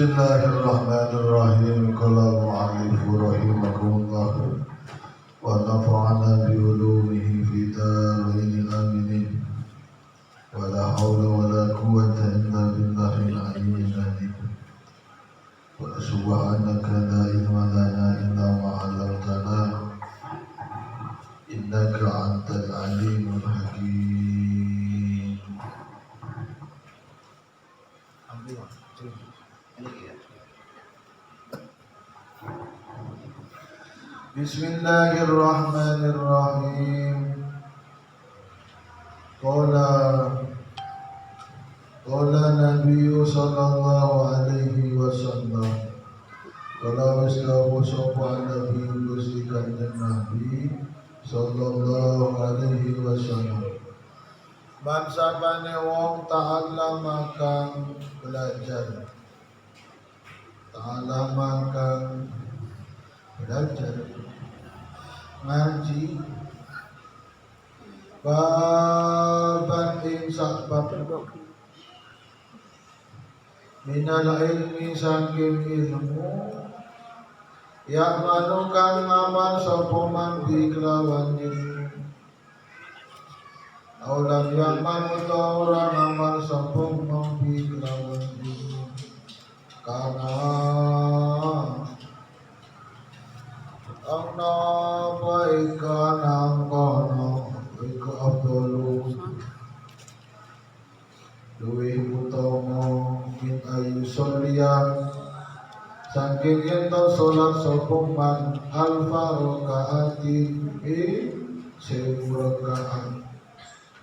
Bismillahirrahmanirrahim. Qala al-mu'allif rahimahullah wa nafa'ana bi ulumihi fi darain amin. Wa la hawla wa la quwwata illa billahil aliyyil azim. Wa subhanaka la ilma lana illa ma 'allamtana innaka antal alimul hakim. Bismillahirrahmanirrahim. Qala Nabi sallallahu alaihi wasallam. Qala waslahu sapa Nabi Gusti Kanjeng Nabi sallallahu alaihi wasallam. Bansabane wong ta'allama kang belajar. Ta'allama kang belajar ngaji baban ing sabab minal ilmi saking ilmu ya manu kang ngamal sapa man bi kelawan ilmu aulan ya manu ora ngamal sapa man bi kelawan ilmu karena Angna baika nangkono baika abdulu luwih utama min ayu solian saking ento sholat sopoman alfa rokaati sewu rokaat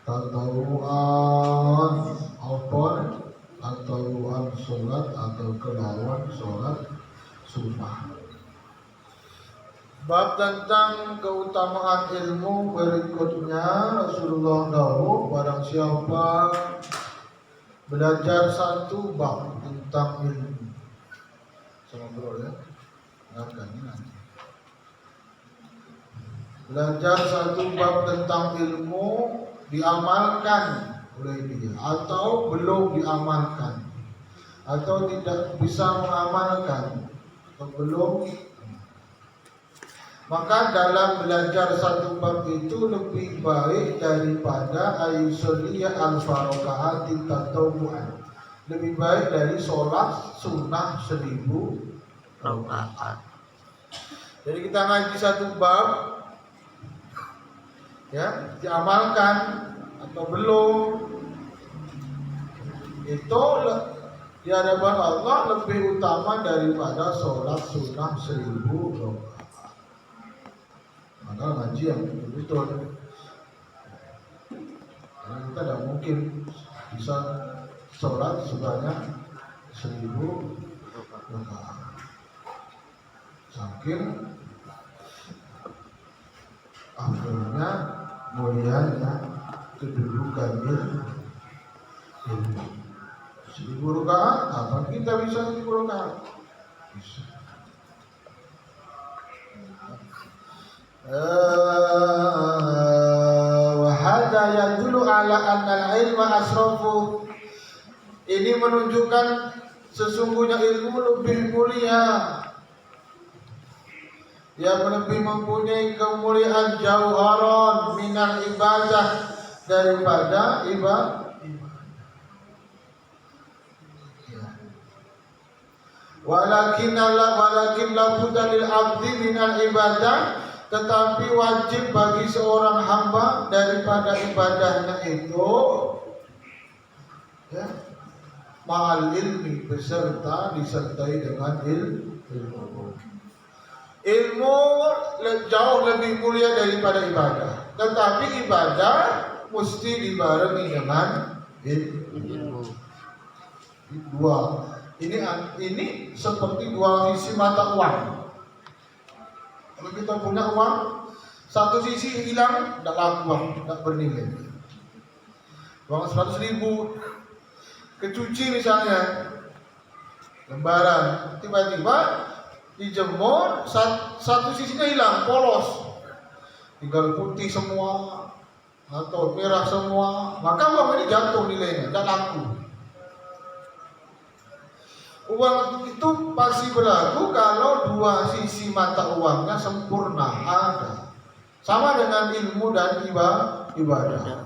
tatawuan opon tatawuan sholat atau kelawan sholat sunnah. Bab tentang keutamaan ilmu berikutnya Rasulullah dawuh barang siapa belajar satu bab tentang ilmu. Sama bro ya. Dengarkan ini nanti. Belajar satu bab tentang ilmu diamalkan oleh dia atau belum diamalkan atau tidak bisa mengamalkan atau belum, maka dalam belajar satu bab itu lebih baik daripada ayusoliyah al-farokaat tatawu'an. Lebih baik dari sholat sunnah 1000 rakaat. Jadi kita ngaji satu bab, ya, diamalkan atau belum, itu di hadapan Allah lebih utama daripada sholat sunnah 1000 rakaat. Maka ngaji yang betul-betul, karena kita tidak mungkin bisa sholat sebanyak 1000 rakaat. Saking akhirnya mulianya kedudukan ilmu. 1000 rakaat, apa kita bisa 1000 rakaat? Bisa. Wahada yadulu ala annal ilma asrafu. Ini menunjukkan sesungguhnya ilmu lebih mulia, yang lebih mempunyai kemuliaan jauharon minal ibadah daripada ibadah. Walakin la budda lil abdi minal ibadah, tetapi wajib bagi seorang hamba daripada ibadahnya itu, ya, ma'al ilmi, beserta disertai dengan ilmu. Ilmu jauh lebih mulia daripada ibadah, tetapi ibadah mesti dibarengi dengan ilmu. Dua. Ini seperti dua sisi mata uang. Kalau kita punya uang, satu sisi hilang, tidak laku uang, tidak bernilai. Uang 100.000 kecuci misalnya, lembaran, tiba-tiba dijemur, satu sisinya hilang, polos, tinggal putih semua atau merah semua, maka uang ini jatuh nilainya, tidak laku. Uang itu pasti berlaku kalau dua sisi mata uangnya sempurna ada. Sama dengan ilmu dan ibadah.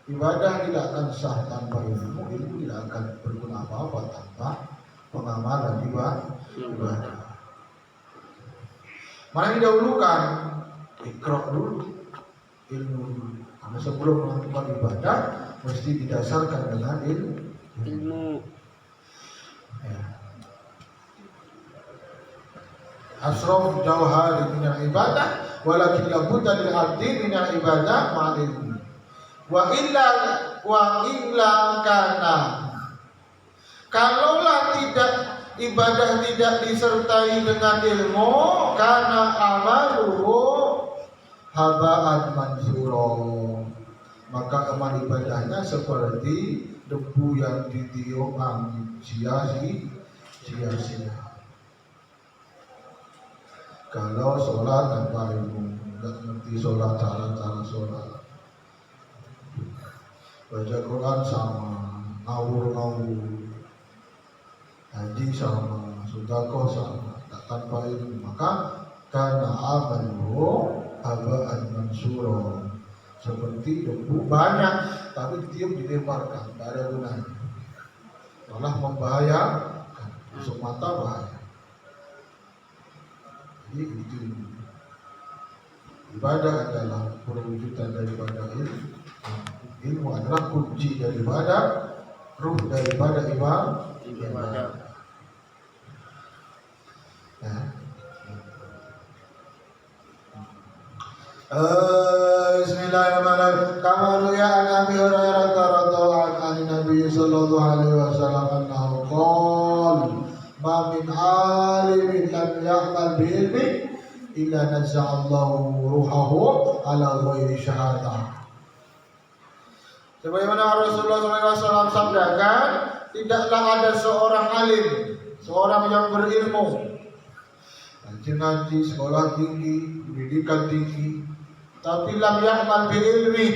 Ibadah tidak akan sah tanpa ilmu, ilmu tidak akan berguna apa-apa tanpa pengamalan ibadah. Mana yang didahulukan? Iqra dulu, ilmu dulu. Karena sebelum melakukan ibadah mesti didasarkan dengan ilmu. Ya. Asraf jauhari minal ibadah walakin labudda lil abdi minal ibadah ma'al ilmi wa illa kana kalaulah tidak ibadah tidak disertai dengan ilmu karena amaluhu haba'an mansura, maka amal ibadahnya seperti debu yang ditiup angin, sia-sia. Kalau sholat tanpa ilmu, nggak ngerti sholat, cara sholat, baca Quran sama, ngawur, haji sama, sedekah sama, tanpa ilmu, maka karena amaluhu haba'an mansura, seperti debu banyak tapi ditiup dilemparkan, tidak ada gunanya, malah membahayakan, masuk mata bahaya. Jadi itu ibadah adalah perwujudan daripada ilmu. Ilmu adalah kunci daripada ruh daripada ibadah. Bismillahirrahmanirrahim. Kama ruya an Abi Hurairah radhiyallahu anhu Nabi sallallahu alaihi wasallam annahu qala ma min alimin lam ya'mal bi ilmi illa naza'allahu ruhahu ala ghairi syahadah. Sebagaimana Rasulullah SAW sabdakan, tidaklah ada seorang alim, seorang yang berilmu, ngaji, sekolah tinggi, pendidikan tinggi, tapi lam ya'mal bi ilmi,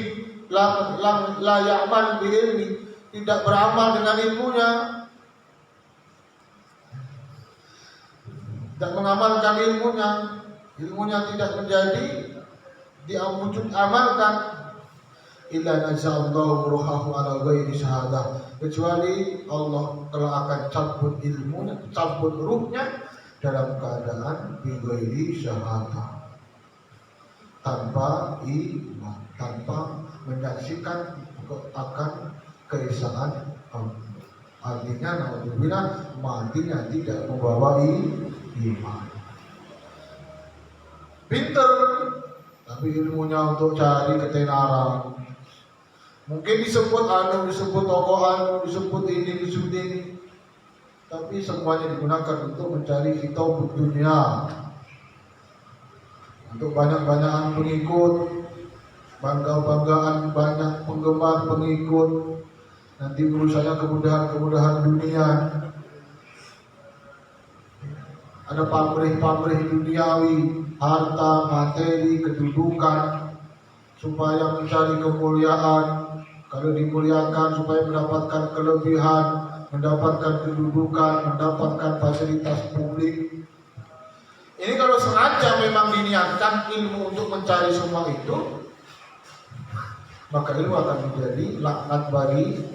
la ya'mal bi ilmi, tidak beramal dengan ilmunya, tidak mengamalkan ilmunya tidak menjadi diwujud amalkan, illa nazallahu ruhahu ala ghairi syahadah, kecuali Allah telah akan cabut ilmunya, cabut ruhnya dalam keadaan bi ghairi syahadah, tanpa iman, tanpa menyaksikan akan keesaan Allah. Artinya naudzubillah, matinya tidak membawa iman. Pinter tapi ilmunya untuk cari ketenaran. Mungkin disebut disebut tokoh disebut ini, disebut ini, tapi semuanya digunakan untuk mencari hidup dunia, untuk banyak-banyakan pengikut, bangga-banggaan banyak penggemar pengikut, nanti urusannya kemudahan dunia. Ada pamrih duniawi, harta, materi, kedudukan, supaya mencari kemuliaan. Kalau dimuliakan supaya mendapatkan kelebihan, mendapatkan kedudukan, mendapatkan fasilitas publik. Ini kalau sengaja memang diniatkan ilmu untuk mencari semua itu, maka ilmu akan menjadi laknat bagi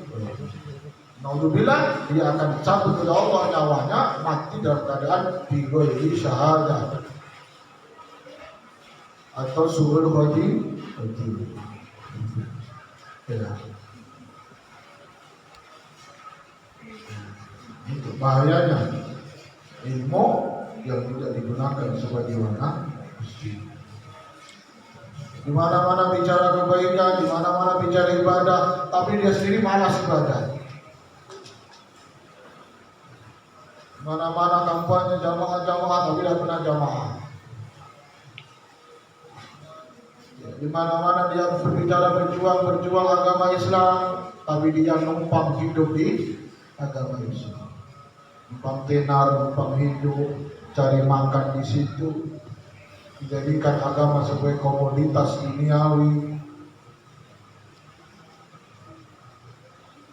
naudzubillah, dia akan cabut oleh Allah nyawanya, mati dalam keadaan bi ghairi syahadah atau suul khotimah. Ya. Itu bahayanya ilmu yang tidak digunakan sebagaimana mesti. Di mana-mana bicara kebaikan, di mana-mana bicara ibadah, tapi dia sendiri malas ibadah. Mana-mana kampanye jamaah tapi tidak pernah jamaah. Di mana-mana dia berbicara berjuang agama Islam, tapi dia numpang hidup di agama Islam. Numpang tenar, numpang hidup, cari makan di situ, dijadikan agama sebagai komoditas duniawi.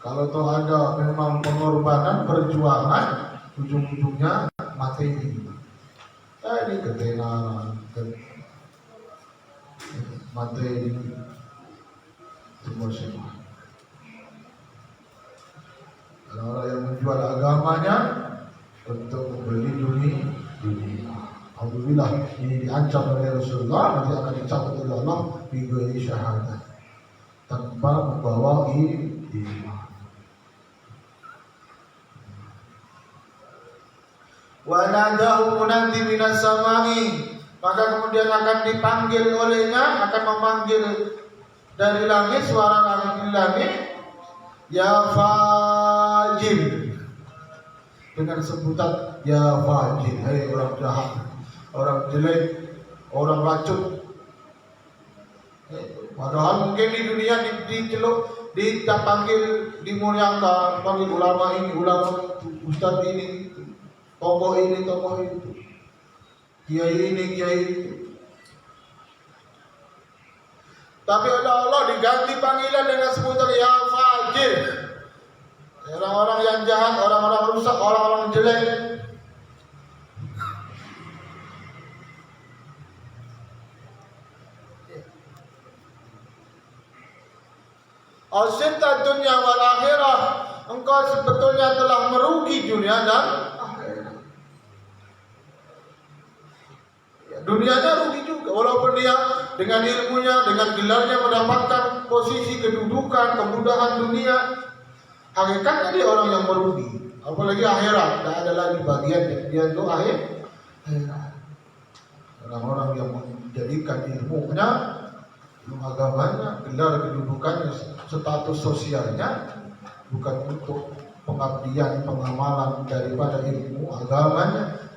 Kalau toh ada memang pengorbanan, perjuangan, ujung-ujungnya mati. Ini ketenaran, mati semua. Orang yang menjual agamanya untuk membeli dunia. Alhamdulillah ini diancam oleh Rasulullah, nanti akan dicabut oleh Allah bighairi syahadah, tanpa membawa iman. Wa nadahu munadi minas samai, maka kemudian akan dipanggil olehnya, akan memanggil dari langit, suara langit di langit, ya fajir, dengan sebutan ya fajir, hai orang jahat, orang jelek, orang racun. Padahal mungkin di dunia diceluk, dipanggil, dimuliakan, panggil ulama ini, ulama ustaz ini, tokoh ini, tokoh itu, kiai ini, kiai itu. Tapi oleh Allah diganti panggilan dengan sebutan ya fajir, orang-orang yang jahat, orang-orang rusak, orang-orang jelek. Asibta dunia wal akhirah, engkau sebetulnya telah merugi dunia dan akhirat. Dunianya rugi juga, walaupun dia dengan ilmunya, dengan gelarnya mendapatkan posisi kedudukan, kemudahan dunia. Hakikatnya dia orang yang merugi. Apalagi akhirat, tidak ada lagi bagian dia itu akhirat. Orang-orang yang menjadikan ilmunya, ilmu agamanya, gelar kedudukannya, status sosialnya bukan untuk pengabdian, pengamalan daripada ilmu agamanya.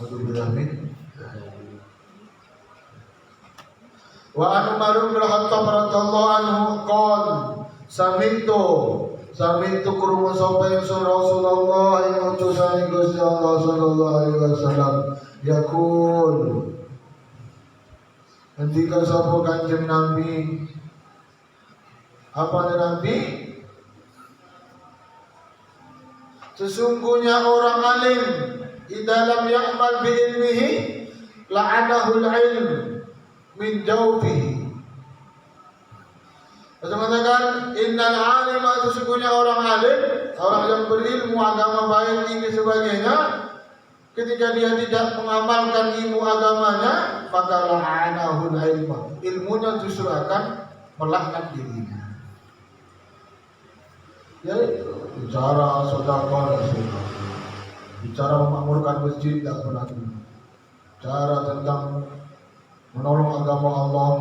Alhamdulillah. Wa an Umar bin Khattab radhiyallahu anhu qala sami'tu krungu sapa ingsun Rasulullah ing utusan Gusti Allah sallallahu alaihi wasallam yaqul, ketika sapa Kanjeng Nabi, apa Nabi? Sesungguhnya orang alim idza lam ya'mal bi ilmihi la'anahu al-ilm min jawfihi. Mengatakan innal alima, sesungguhnya orang alim, orang yang berilmu agama baik ini sebagainya, ketika dia tidak mengamalkan ilmu agamanya, maka la'anahu al-ilm, ilmunya justru akan melaknat dirinya. Ya, bicara sedekah dan sedekah, bicara memakmurkan masjid tidak pernah, bicara tentang menolong agama Allah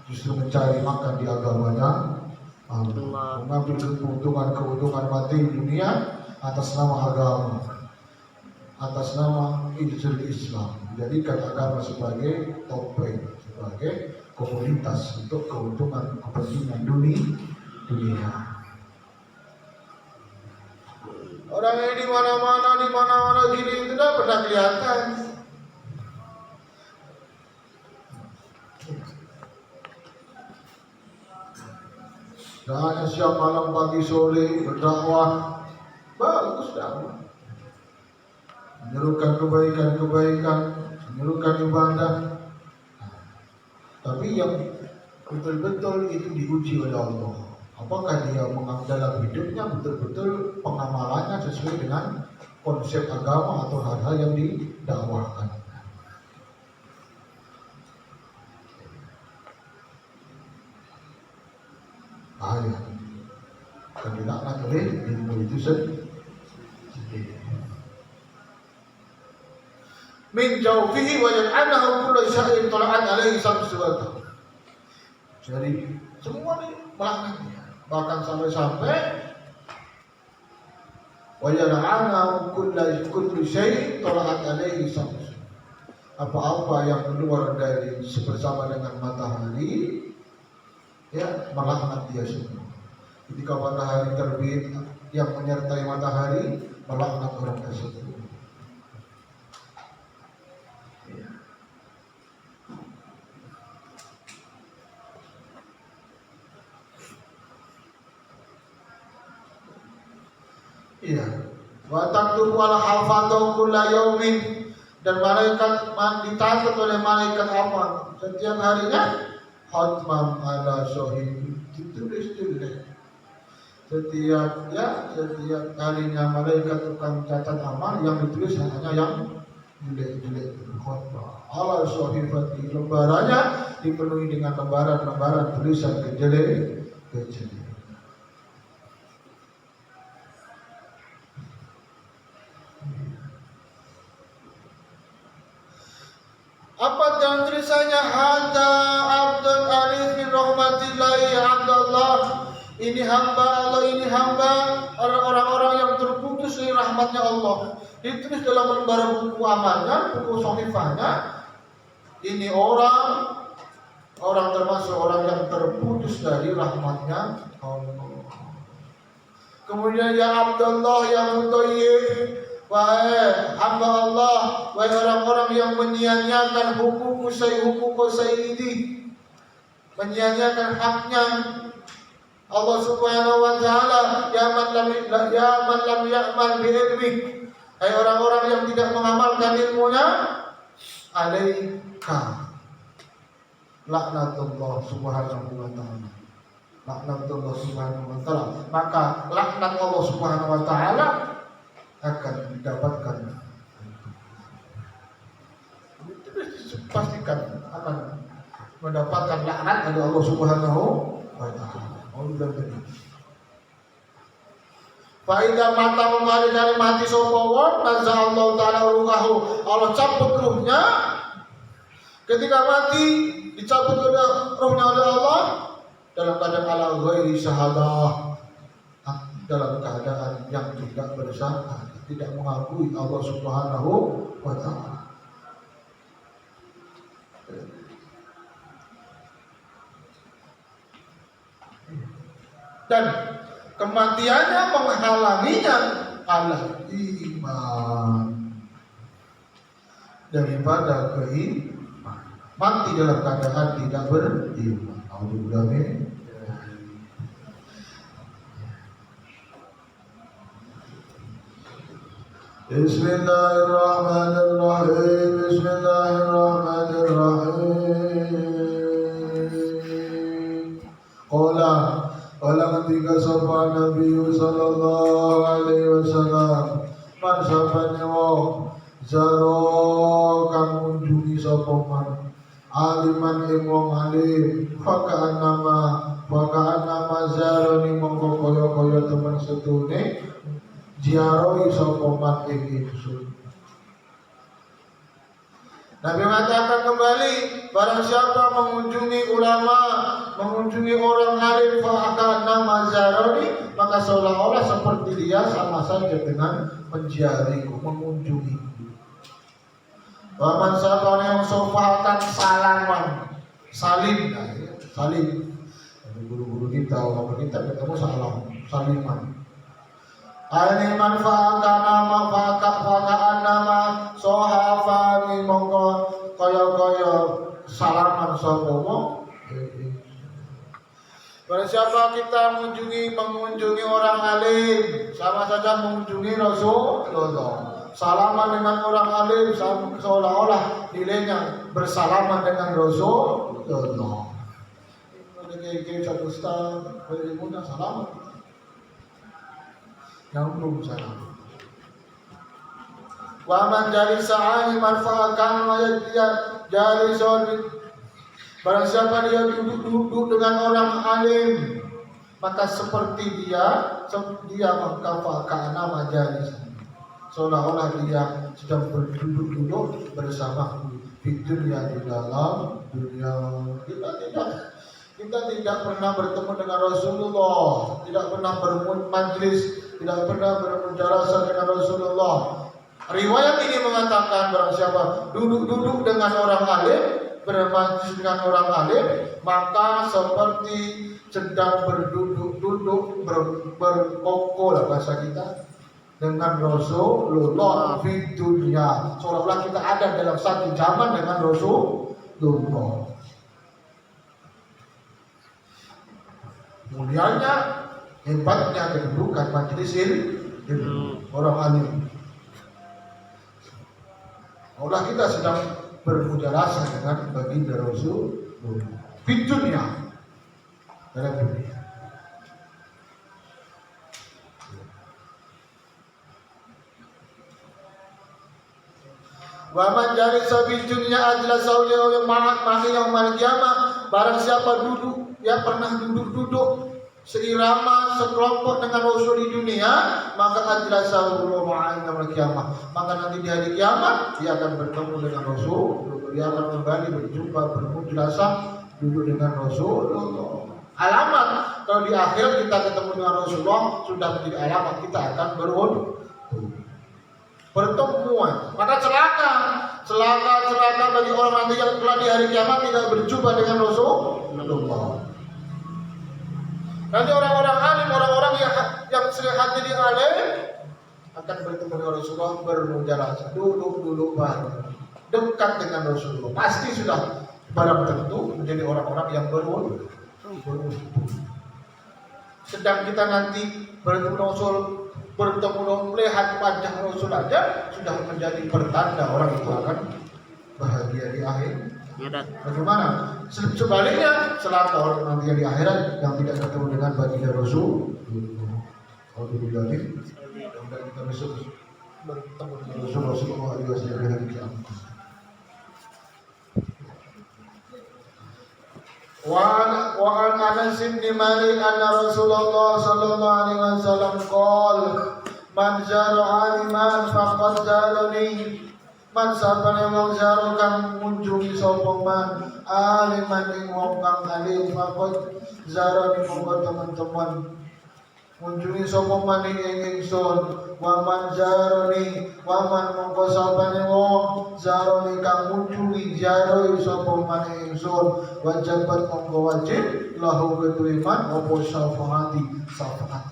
justru mencari makan di agamanya Allah, mengambil keuntungan mati dunia atas nama agama, atas nama Islam, menjadikan agama sebagai topeng, sebagai komoditas untuk keuntungan kepentingan dunia. Orang ini di mana-mana gini itu dah pernah kelihatan. Dan siap malam pagi sore berdakwah, bagus dakwah, menyerukan kebaikan, menyerukan ibadah. Tapi yang betul-betul itu diuji oleh Allah. Apakah dia dalam hidupnya betul-betul pengamalannya sesuai dengan konsep agama atau hal-hal yang didakwahkan. Bahaya. Dan dilaknat oleh ilmu itu sendiri. Min jawfihi wa yal'anahu kullu syai'in tala'at alaihi samsu. Jadi semua ini melaknatnya. Bahkan sampai wa yal'anahu kullu syai'in tala'at alaihi samsu. Apa-apa yang keluar dari bersama dengan matahari, ya, melaknat dia semua. Ketika matahari terbit, yang menyertai matahari melaknat orang tersebut. Ya. Iya. Wa taktubu al hafadhu kulla yaumin, dan malaikat dicatat oleh malaikat apa? Setiap harinya khatmam ala syahid, ditulis. Setiap harinya malaikat akan catat amal, yang ditulis hanya yang jelek-jelek. Khatmam ala syahifati, lembarannya dipenuhi dengan lembaran-lembaran tulisan kejelek. Apa yang tulisannya? Hada abdul arif min rahmatillahi Abdullah, ini hamba Allah, ini hamba orang-orang yang terputus dari rahmatnya Allah. Ditulis dalam lembar buku amalnya, buku sahifahnya. Ini orang termasuk orang yang terputus dari rahmatnya Allah. Kemudian ya Abdullah yang mutayyib, wahai hamba Allah, wahai orang-orang yang menyia-nyiakan hukum sayyidi, menyia-nyiakan haknya Allah Subhanahu wa taala, ya man lam ya'mal bi ilmi, hai orang-orang yang tidak mengamalkan ilmunya, alaika laknatullah subhanahu wa ta'ala, laknatullah subhanahu wa ta'ala, maka laknat Allah Subhanahu wa ta'ala akan didapatkan. Pastikan akan mendapatkan laknat dari Allah Subhanahu wa ta'ala. Faidah mata memari dari mati sopawon, nazza Allah ta'ala ruhahu, Allah cabut ruhnya. Ketika mati dicabut ruhnya oleh Allah dalam keadaan ala ghairi syahadah, dalam keadaan yang tidak bersyahadat, tidak mengakui Allah Subhanahu wa ta'ala. Dan kematiannya menghalanginya ala iman daripada keimanan, mati dalam keadaan tidak beriman. Alhamdulillah. Bismillahirrahmanirrahim. Bismillahirrahmanirrahim. Qala ketika sapa Nabi sallallahu alaihi wasallam, man sabane wong zaro kang ngunjungi sapa man aliman ing wong alim, faka'an nama zaroni mongko kaya teman setune ziarahi sapa man ing ingsun. Nabi mengatakan kembali, barang siapa mengunjungi ulama, mengunjungi orang alim, fa'akan nama zaroni, maka seolah-olah seperti dia sama saja dengan menziariku, mengunjungi. Waman siapa yang sofakan salaman, salim, salim. Guru-guru kita, ulama kita ketemu saliman. Ini manfaatkan nama fakaan nama sohafani mongko kaya salaman sopomo. Pada siapa kita mengunjungi orang alim, sama saja mengunjungi Rasulullah. Salaman dengan orang alim seolah-olah nilainya bersalaman dengan Rasulullah. Ini satu ustaz, mudah salaman. Yang belum salam. Wa man jalisa manfaatkan jalisun, barang siapa dia duduk dengan orang alim, maka seperti dia mengkafakan nama jalis, seolah-olah dia sedang berduduk bersama di dunia, di dalam dunia. Kita tidak pernah bertemu dengan Rasulullah, tidak pernah bermajlis, tidak pernah bermujarasah dengan Rasulullah. Riwayat ini mengatakan barang siapa duduk dengan orang alim, bermajlis dengan orang alim, maka seperti sedang berduduk berkoko lah bahasa kita dengan Rasulullah di dunia, seolah-olah kita ada dalam satu zaman dengan Rasulullah. Mulianya, hebatnya kedudukan majelis orang alim. Allah kita sedang bermujarasah dengan baginda Rasul di dunia, dalam dunia. Wa man jalisa fi dunya ajlasahu yawma yaumil qiyamah. Barang siapa duduk, yang pernah duduk seirama sekelompok dengan Rasul di dunia, maka ajlasahu yaumil qiyamah. Maka nanti di hari kiamat dia akan bertemu dengan Rasul, dia akan kembali berjumpa bermujarasah duduk dengan Rasul. Alamat kalau di akhirat kita ketemu dengan Rasulullah sudah menjadi alamat kita akan pertemuan. Maka celaka bagi orang nanti yang telah di hari kiamat tidak berjumpa dengan Rasulullah. Nanti orang-orang alim, orang-orang yang hati di alim akan bertemu dengan Rasulullah, bermujarasah, duduk bareng, dekat dengan Rasulullah. Pasti sudah barang tentu menjadi orang-orang yang beruntung. Sedang kita nanti bertemu Rasul, bertemu melihat wajah Rasul aja sudah menjadi pertanda orang itu akan bahagia di akhir. Bagaimana? Sebaliknya celaka orang nanti di akhirat yang tidak ketemu dengan baginda Rasul. Alhamdulillah, kita besok bertemu dengan Rasulullah SAW di hari kiamat. Wa an Anas bin Malik anna Rasulullah sallallahu alaihi wasallam qala man zara aliman faqad zarani. Man sabane wong zara kang munjungi sapa man aliman ing wong kang alim faqad zarani monggo teman-teman munjungi sapa man ing ingsun. Wa man zarani wa man monggo sabane wong zarani kang munjungi jaroi sapa man ing ingsun. Wajibat monggo wajib lahu ketuiman opo syafaati syafaat.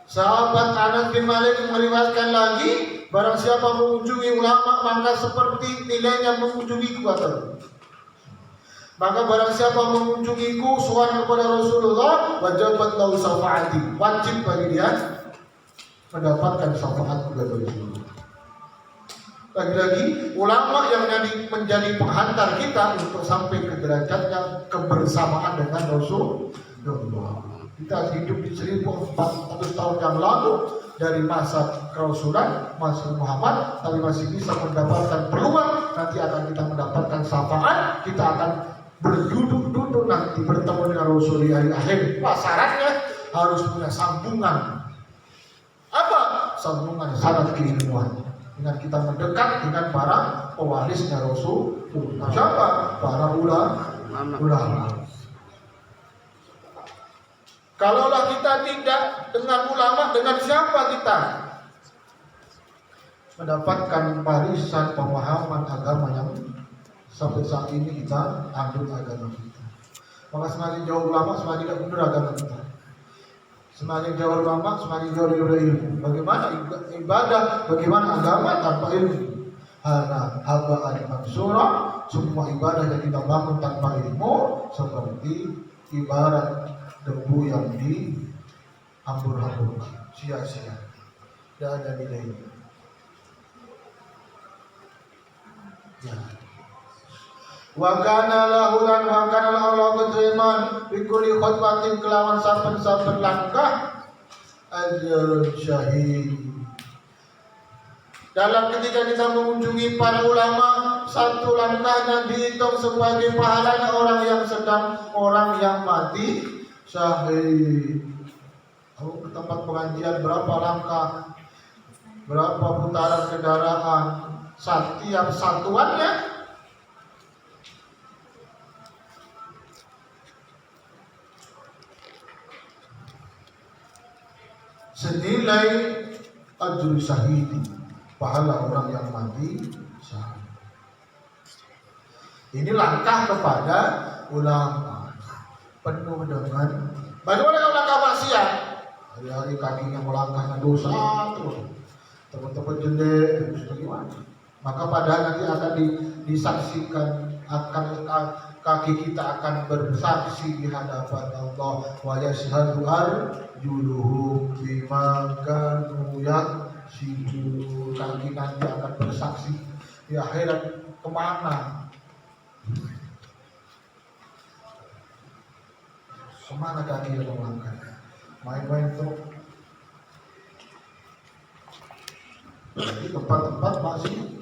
Sahabat Anas bin Malik meriwayatkan lagi, barang siapa mengunjungi ulama maka seperti nilainya mengunjungi kuatan. Maka barang siapa mengunjungiku sowan kepada Rasulullah, wajibat lahu syafaati, wajib bagi dia mendapatkan syafaat dari Rasulullah. Lagi-lagi ulama yang menjadi penghantar kita untuk sampai ke derajatnya kebersamaan dengan Rasulullah. Kita hidup di 1400 tahun yang lalu dari masa kerasulan Rasul Muhammad, tapi masih bisa mendapatkan peluang. Nanti akan kita mendapatkan syafaat, kita akan berduduk-duduk nanti bertemu dengan Rasul di hari akhir. Syaratnya harus punya sambungan. Apa? Sambungan syarat keilmuan. Dengan kita mendekat dengan para pewarisnya Rasul. Siapa? Para ulama. Kalaulah kita tidak dengan ulama, dengan siapa kita mendapatkan warisan pemahaman agama yang sampai saat ini kita ambil agama kita? Maka semakin jauh ulama, semakin tidak benar agama kita. Semakin jauh ulama, semakin jauh dari ilmu. Bagaimana ibadah, bagaimana agama tanpa ilmu? Haba al-mansura, semua ibadah yang kita bangun tanpa ilmu seperti ibarat debu yang dihambur-hamburkan, sia-sia, tidak ada nilainya. Ya. Wa kana lahu lan wa kana lahu keteriman bi kulli khutbatin kelawan saben-saben langkah ajrun syahid. Dalam ketika kita mengunjungi para ulama, satu langkahnya dihitung sebagai pahalanya orang yang mati syahid. Ke tempat pengajian berapa langkah, berapa putaran kendaraan, setiap satuannya senilai ajrul syahid, pahala orang yang mati syahid. Ini langkah kepada ulama penuh dengan bagaimana kalau langkah maksiat? Hari-hari kakinya melangkahnya dosa terus, teman-teman jelek terus bagaimana? Maka padahal nanti akan disaksikan akan kaki kita akan bersaksi di hadapan Allah. Wa yashhadu arjuluhum bima kanu yaksibun. Kaki nanti akan bersaksi di akhirat kemana? Kemana kaki yang melangkah? Main-main tuh. Jadi tempat-tempat masih.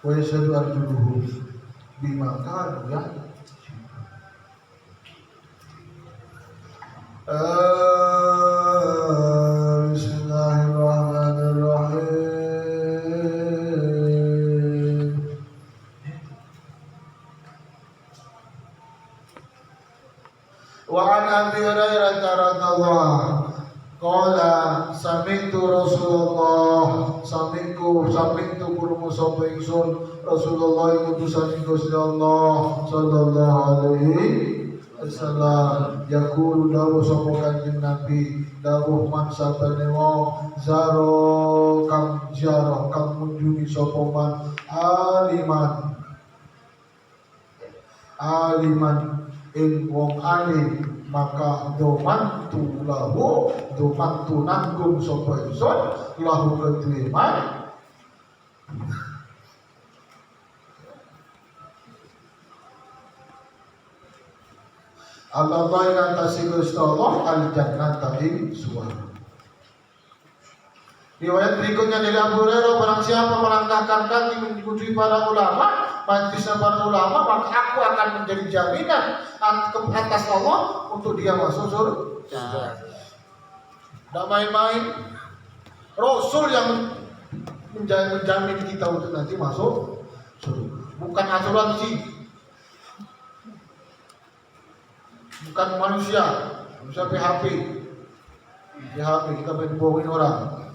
Wa yashhadu arjuluhum bima kanu yaksibun. Bismillahirrahmanirrahim. Wa an Abi Hurairah radhiyallahu qala sami'tu Rasulullah sami'tu kurungu sapa ingsun Rasulullah utusan Gusti Allah sallallahu alaihi wasallam yaqulu dawuh sapa kanjeng Nabi dawuh man sabane wong zaro kang munjungi sapa man aliman ing wong alim maka domantu nanggung sapa ingsun lahu kedue man Allah yang atas Gusti Allah al-jannata ing suwarga. Riwayat berikutnya dari Abu Hurairah, barang siapa melangkahkan kaki mengikuti para ulama, majlisnya para ulama, maka aku akan menjadi jaminan atas Allah untuk dia masuk surga. Tidak main-main. Rasul yang menjamin kita untuk nanti masuk surga. Bukan asuransi, bukan manusia PHP kita main bohongin orang.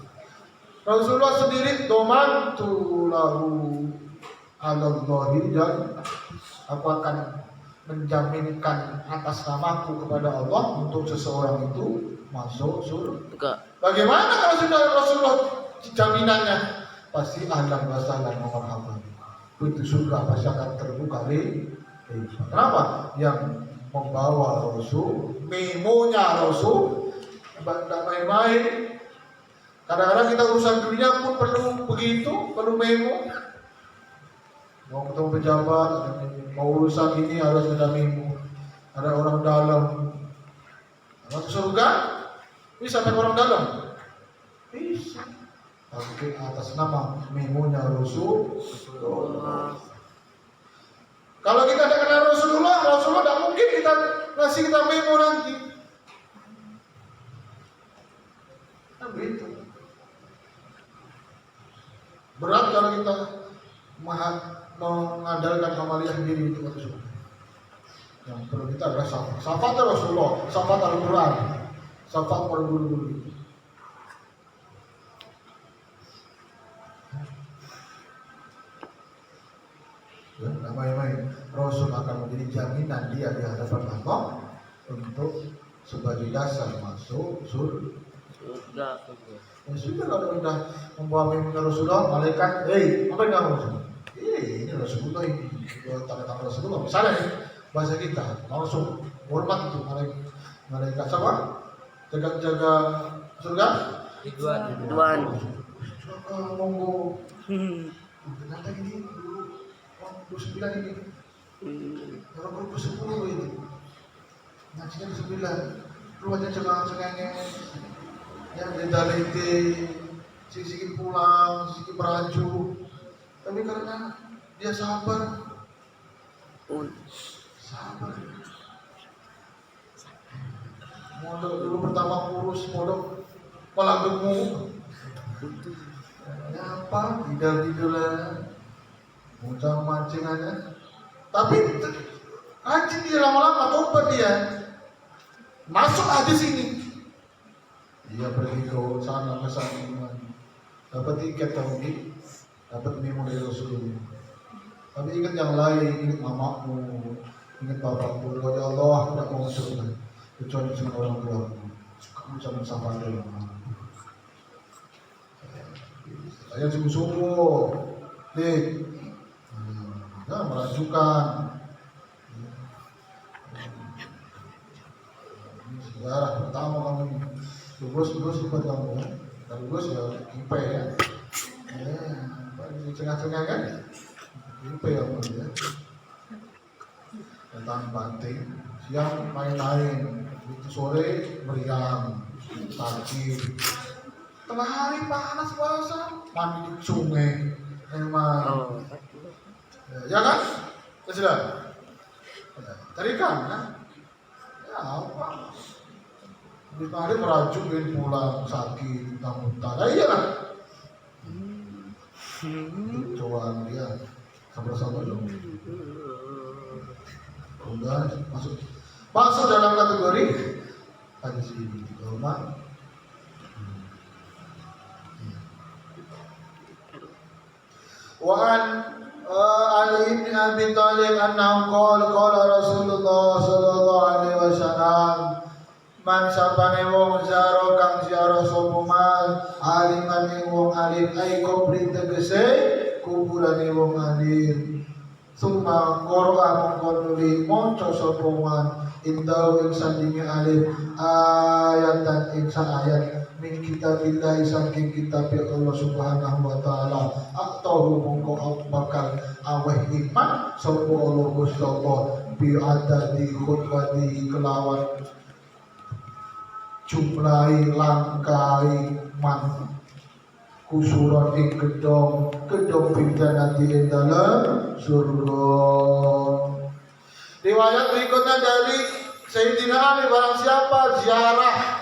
Rasulullah sendiri domantu lahu alallahi dan aku akan menjaminkan atas namaku kepada Allah untuk seseorang itu masuk surga. Bagaimana kalau sudah Rasulullah jaminannya? Pasti ahlan wa sahlan wa marhaban. Pintu surga pasti akan terbuka lebar. Kenapa? Yang membawa Rasul, memonya Rasul, tidak main-main. Kadang-kadang kita urusan dunia pun perlu begitu, perlu memo. Mau ketemu pejabat, mau urusan ini harus ada memo. Ada orang dalam. Masuk surga, bisa sampai orang dalam. Bisa. Tapi atas nama memonya Rasulullah. Kalau kita tidak kenal Rasulullah tidak mungkin kita ngasih kita memo nanti. Nah, begitu. Berat kalau kita mengandalkan amaliyah diri itu Rasul. Yang perlu kita adalah syafaat Rasulullah, syafaat Al-Quran, syafaat para guru-guru itu. Ya, main-main. Rasul akan menjadi jaminan dia di hadapan Allah untuk sebagai dasar masuk surga. Ya sudah, kalau sudah membawa mimpi Rasulullah, malaikat, apa yang kamu Rasul? Ini Rasulullah ini, tanda-tanda Rasulullah. Misalnya nih, bahasa kita langsung hormat itu malaikat siapa? Jaga surga? Ridwan. Monggo. Ternyata ini dulu 29 ini. Orang grup 10 itu. Ngajinya 9. Keluarnya cengang-cengengnya. Yang didaliti sisi pulang, sisi beraju. Tapi karena dia sabar. Modal dulu pertama kurus, modal kepala gemuk. Apa? Tidur-tiduran. Muncang mancing aja. Tapi anjing dia lama-lama tobat dia. Masuk hadis ini. Dia pergi ke sana ke sana. Dapat tiket tauhid, dapat memo dari Rasulullah. Tapi ingat yang lain, ingat mamamu, ingat bapakmu. Ya Allah, tidak mau surga kecuali cuma orang tuamu. Kamu jangan sampai dalam. Saya subuh-subuh, dik, merajukan. Sejarah pertama kamu ini, lulus cepat kamu ya, kalau lulus ya IP ya, di tengah-tengah kan, IP kamu ya, tentang banting, siang main-main, itu sore meriang, sakit. Tengah hari panas puasa, mandi di sungai, emang, ya kan? Ya sudah, tarikan kan? Ya apa? Di hari merajukin pulang sakit, muntah, ya iyalah. Cobaan dia, sabar-sabar dong. Udah masuk dalam kategori hadis ini, kalau وعن علي بن أبي طالب أنه قال Rasulullah sallallahu alaihi wasallam man sapane wong zaro kang ziarah sapa man aliman ing wong alim ai kubri tegese kuburane wong alim summa qara'a mongkon maca sapa man indahu ing sandinge alim ayatan ing ayat min kitabillah saking kitab Allah subhanahu wa ta'ala aktahu mongko bakal aweh iman sapa Allah Gusti Allah bi adadi khutbati kelawan jumlahi langkai man kusuran ing gedong pidana di dalam surga. Riwayat berikutnya dari Sayyidina Ali, barang siapa ziarah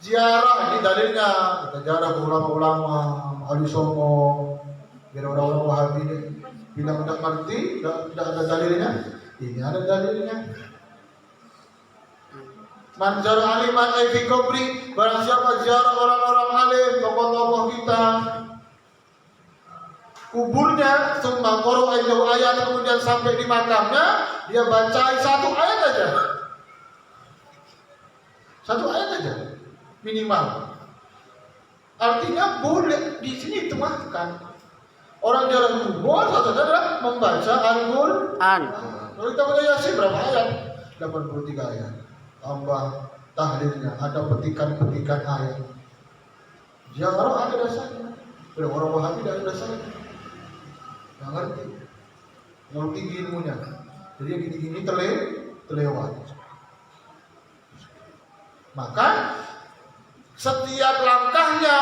ini dalilnya kita ziarah ke ulama-ulama ahli songo, biar orang-orang Wahabi ini bilang tidak ngerti, tidak ada dalilnya. Ini ada dalilnya. Man zara aliman ay fi kubri, barang siapa ziarah orang-orang alim, tokoh-tokoh kita, kuburnya, summa qara ayat kemudian sampai di makamnya, dia baca satu ayat aja. Satu ayat aja minimal. Artinya boleh di sini ditemakan. Orang jarang kubur satu adalah membaca Al-Qur'an. Kalau kita baca Yasin berapa ayat? 83 ayat. Tambah tahlilnya, ada petikan-petikan ayat. Ziarah ada dasarnya. Orang Wahabi tidak ada dasarnya. Nggak ngerti. Yang tinggi ilmunya. Jadi gini-gini terlewat. Maka setiap langkahnya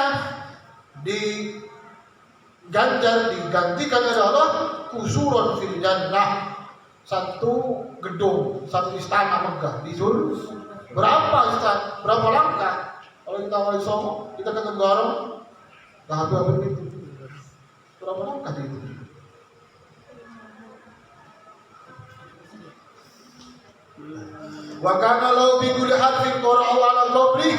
digantikan oleh Allah kusuron fil jannah, satu gedung, satu istana megah di surga. Berapa istana? Berapa langkah? Kalau kita wali songo, kita ke Tenggara, habis itu. Berapa langkah itu? Wa kana lahu bi kulli harfin qara'u ala qabri,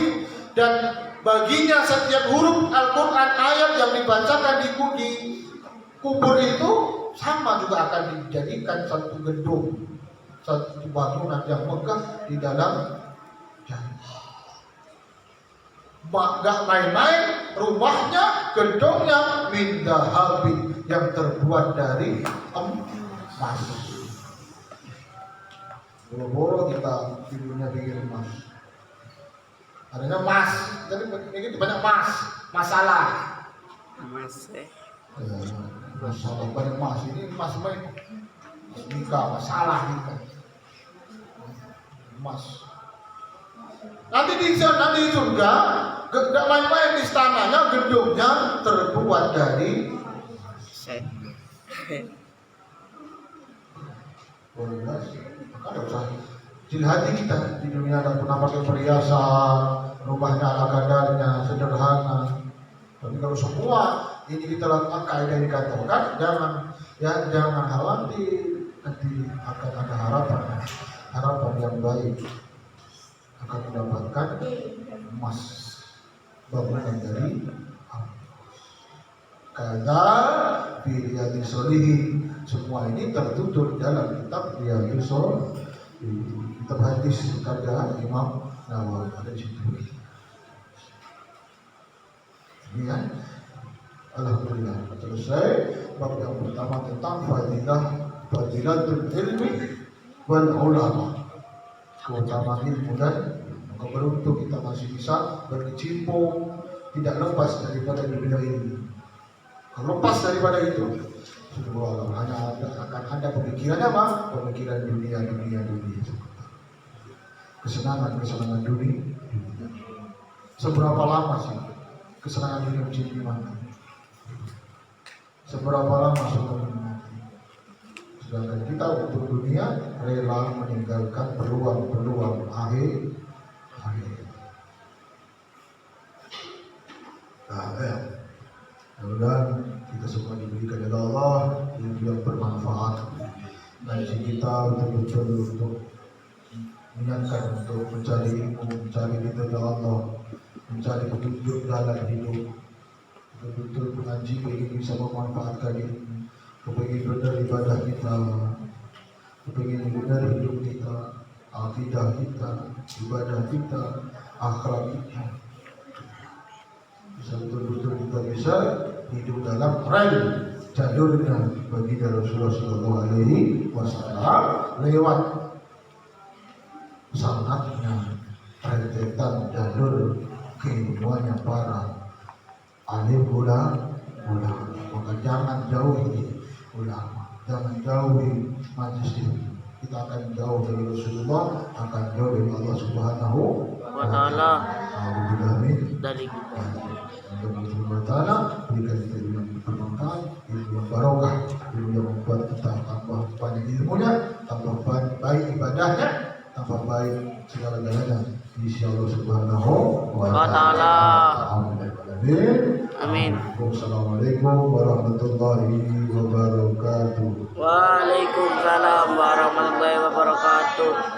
dan baginya setiap huruf Al-Qur'an ayat yang dibacakan di kubur itu sama juga akan dijadikan satu gedung, satu bangunan yang megah di dalam jannah. Gak main-main, rumahnya, gedungnya min dahabin, yang terbuat dari emas. Boro-boro kita tidurnya bikin emas. Adanya emas, jadi ini banyak masalah. Masalah banyak emas, ini emas main. Nikah, masalah nikah. Emas. Nanti di surga, gak main-main, istananya, gedungnya terbuat dari ada usah hati kita di dunia dan pernah pakai perhiasan, rumahnya ala kadarnya, sederhana. Tapi kalau semua ini kita lakukan kaidah yang dikatakan, jangan khawatir, nanti akan ada harapan yang baik, akan mendapatkan emas bangunan dari kada Riyadhis Shalihin. Semua ini tertutur dalam kitab Riyadhis Shalihin, kitab hadis karya Imam Nawawi, ada di situ. Ini kan Alhamdulillah selesai. Bab yang pertama tentang fadilatul ilmi wal ulama, keutamaan ilmu dan keberuntung kita masih bisa berkecimpung tidak lepas daripada dunia ilmu. Kalau lepas daripada itu, subhanallah, hanya akan ada pemikiran apa? Pemikiran dunia. Kesenangan dunia. Seberapa lama sih kesenangan dunia di mana? Seberapa lama sebelum mati? Sedangkan kita untuk dunia rela meninggalkan peluang akhir. Mudah-mudahan kita semua diberikan oleh Allah yang bermanfaat. Ngaji kita betul-betul untuk mengingatkan untuk mencari ilmu, mencari ridha Allah, mencari petunjuk dalam hidup. Betul-betul mengaji ingin bisa memanfaatkan ilmu, kepingin benar ibadah kita, kepingin benar hidup kita, akidah kita, ibadah kita, akhlak kita. Bisa betul-betul kita bisa hidup dalam rel jalurnya bagi Rasulullah Sallallahu Alaihi Wasallam lewat sangatnya rentetan jalur keilmuannya para alim ulama. Maka jangan jauhi ulama, jangan jauhi majelis ilmu. Kita akan jauh dari Rasulullah, akan jauh dari Allah Subhanahu wa Ta'ala. Dari Allah Ta'ala berikan kita ilmu yang bermanfaat, ilmu yang barokah, ilmu yang membuat kita tambah banyak ilmunya, tambah baik ibadahnya, tambah baik segala-galanya. Insyaallah Subhanahu wa Ta'ala. Amin. Assalamualaikum warahmatullahi wabarakatuh. Waalaikumsalam warahmatullahi wabarakatuh.